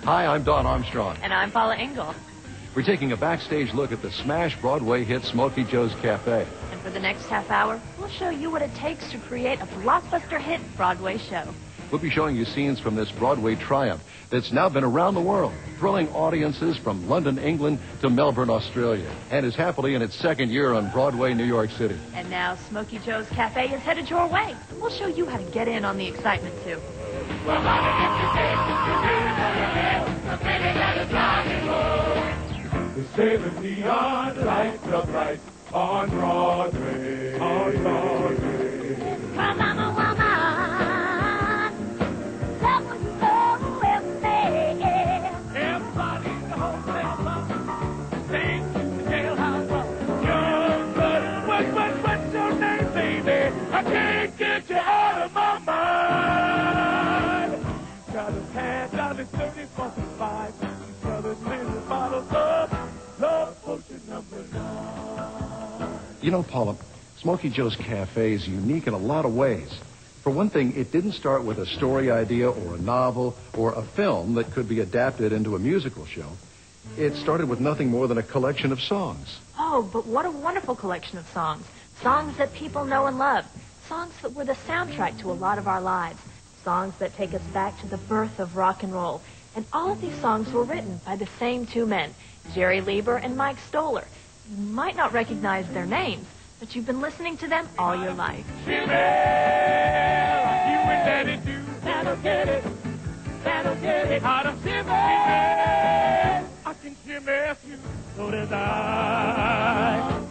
Hi, I'm Don Armstrong. And I'm Paula Engel. We're taking a backstage look at the smash Broadway hit Smokey Joe's Cafe. And for the next half hour, we'll show you what it takes to create a blockbuster hit Broadway show. We'll be showing you scenes from this Broadway triumph that's now been around the world, thrilling audiences from London, England to Melbourne, Australia, and is happily in its second year on Broadway, New York City. And now Smokey Joe's Cafe is headed your way. We'll show you how to get in on the excitement, too. The seven neon lights are bright on Broadway. On Broadway. Come on, woman, let me go with me. Everybody in the hotel sing to the jailhouse bell. Young blood, what's your name, baby? I can't get you out of my mind. Got his hand down his 34.5. Each other's little bottles of love potion number 9. You know, Paula, Smokey Joe's Cafe is unique in a lot of ways. For one thing, it didn't start with a story idea or a novel or a film that could be adapted into a musical show. It started with nothing more than a collection of songs. Oh, but what a wonderful collection of songs. Songs that people know and love. Songs that were the soundtrack to a lot of our lives. Songs that take us back to the birth of rock and roll. And all of these songs were written by the same two men, Jerry Lieber and Mike Stoller. You might not recognize their names, but you've been listening to them all your life. Shimmy, like you and Daddy do. That'll get it. That'll get it. How to shimmy. I can shimmy you. So does I.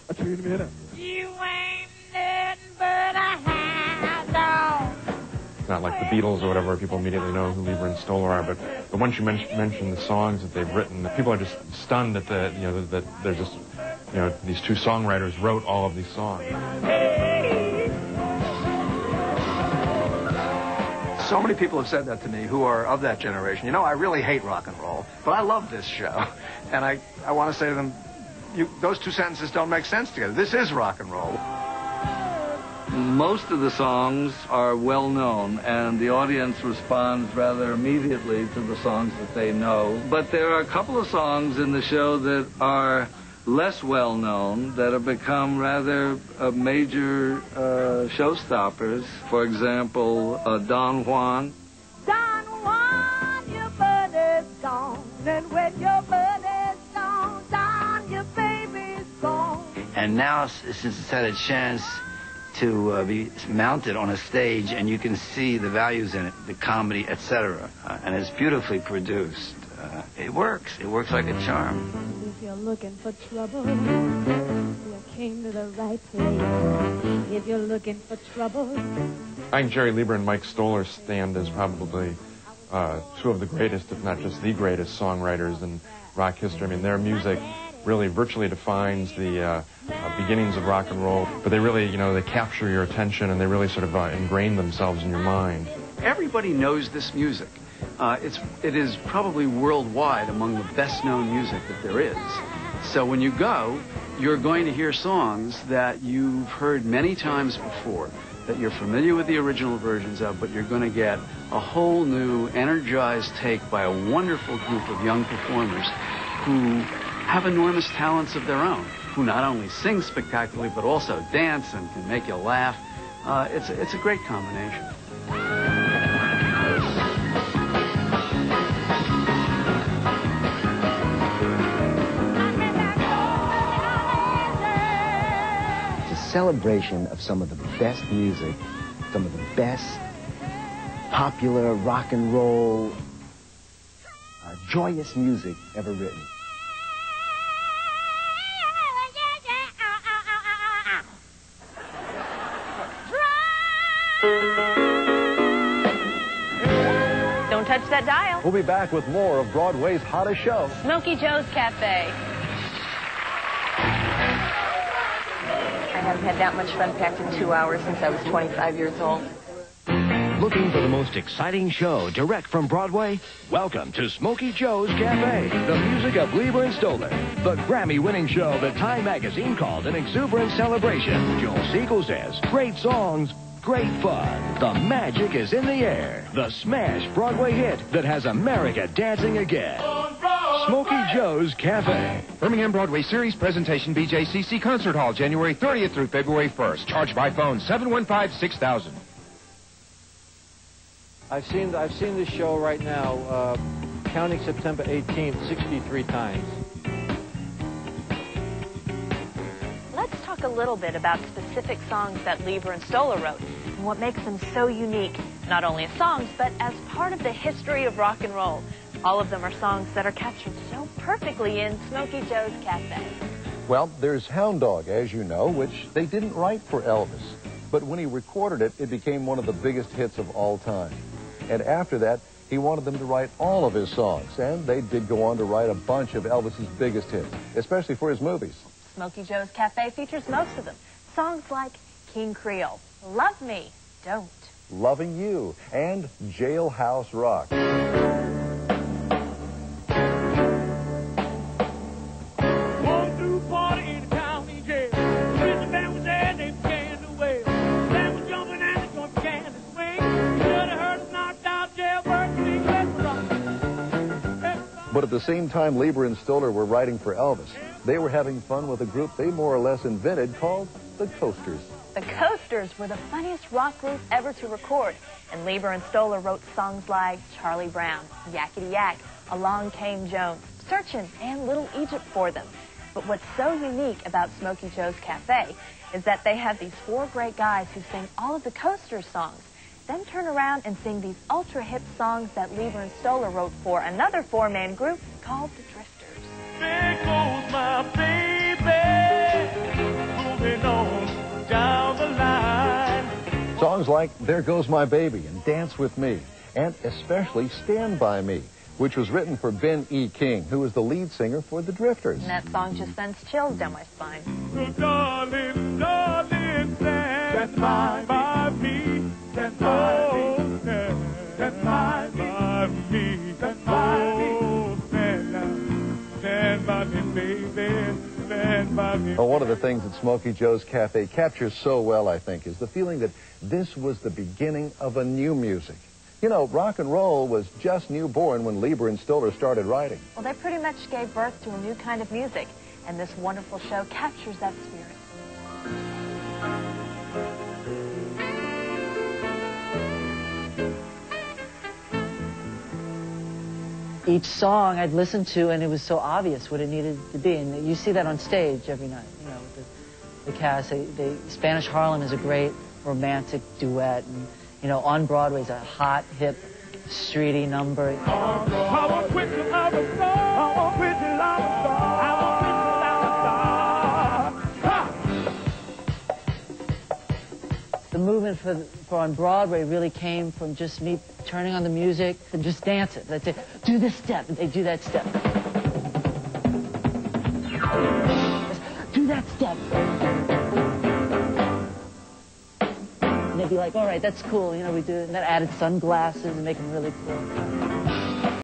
I'll tell you in a minute. You ain't nothing but a hound dog. It's not like the Beatles or whatever, people immediately know who Lieber and Stoller are, but once you mention the songs that they've written, people are just stunned at that they're just, these two songwriters wrote all of these songs. So many people have said that to me who are of that generation. You know, I really hate rock and roll, but I love this show. And I want to say to them, those two sentences don't make sense together. This is rock and roll. Most of the songs are well known, and the audience responds rather immediately to the songs that they know. But there are a couple of songs in the show that are less well known, that have become rather major showstoppers. For example, Don Juan. Don Juan, your buddy's gone. And when your buddy's gone, Don, your baby's gone. And now, since it's had a chance to be mounted on a stage, and you can see the values in it, the comedy, etc. And it's beautifully produced. It works. It works like a charm. If you're looking for trouble, you came to the right place. If you're looking for trouble. I think Jerry Lieber and Mike Stoller stand as probably two of the greatest, if not just the greatest, songwriters in rock history. I mean, their music really virtually defines the beginnings of rock and roll, but they really, they capture your attention, and they really sort of ingrain themselves in your mind. Everybody knows this music. It is probably worldwide among the best-known music that there is. So when you go, you're going to hear songs that you've heard many times before, that you're familiar with the original versions of, but you're going to get a whole new, energized take by a wonderful group of young performers who have enormous talents of their own, who not only sing spectacularly, but also dance and can make you laugh. It's a great combination. It's a celebration of some of the best music, some of the best popular rock and roll, joyous music ever written. Don't touch that dial. We'll be back with more of Broadway's hottest show, Smokey Joe's Cafe. I haven't had that much fun packed in 2 hours since I was 25 years old. Looking for the most exciting show direct from Broadway? Welcome to Smokey Joe's Cafe, the music of Lieber and Stoller, the Grammy-winning show that Time magazine called an exuberant celebration. Joel Siegel says, great songs, great fun. The magic is in the air. The smash Broadway hit that has America dancing again. Smokey Joe's Cafe. Birmingham Broadway Series presentation, BJCC Concert Hall, January 30th through February 1st. Charge by phone, 715-6000. I've seen this show right now, counting September 18th, 63 times. Let's talk a little bit about specific songs that Leiber and Stoller wrote and what makes them so unique, not only as songs, but as part of the history of rock and roll. All of them are songs that are captured so perfectly in Smokey Joe's Cafe. Well, there's Hound Dog, as you know, which they didn't write for Elvis. But when he recorded it, it became one of the biggest hits of all time. And after that, he wanted them to write all of his songs. And they did go on to write a bunch of Elvis's biggest hits, especially for his movies. Smokey Joe's Cafe features most of them. Songs like King Creole, Love Me, Don't, Loving You, and Jailhouse Rock. But at the same time Leiber and Stoller were writing for Elvis, they were having fun with a group they more or less invented called the Coasters. The Coasters were the funniest rock group ever to record, and Leiber and Stoller wrote songs like Charlie Brown, Yakety Yak, Along Came Jones, Searchin', and Little Egypt for them. But what's so unique about Smokey Joe's Cafe is that they have these four great guys who sing all of the Coasters songs, then turn around and sing these ultra-hit songs that Leiber and Stoller wrote for another four-man group called the Drifters. There goes my baby, moving on down the line. Songs like There Goes My Baby and Dance With Me, and especially Stand By Me, which was written for Ben E. King, who was the lead singer for the Drifters. And that song just sends chills down my spine. Darling, darling, stand by me. Stand by me, stand by me, stand by me, stand by me, baby, stand by me. Well, one of the things that Smokey Joe's Cafe captures so well, I think, is the feeling that this was the beginning of a new music. You know, rock and roll was just newborn when Leiber and Stoller started writing. Well, they pretty much gave birth to a new kind of music, and this wonderful show captures that spirit. Each song I'd listen to, and it was so obvious what it needed to be. And you see that on stage every night, you know, with the cast. Spanish Harlem is a great romantic duet. And, you know, on Broadway is a hot, hip, streety number. The movement for on Broadway really came from just me turning on the music and just dance it. They'd say, do this step, and they do that step. Do that step. And they'd be like, all right, that's cool, you know, we do it. And then added sunglasses and make them really cool.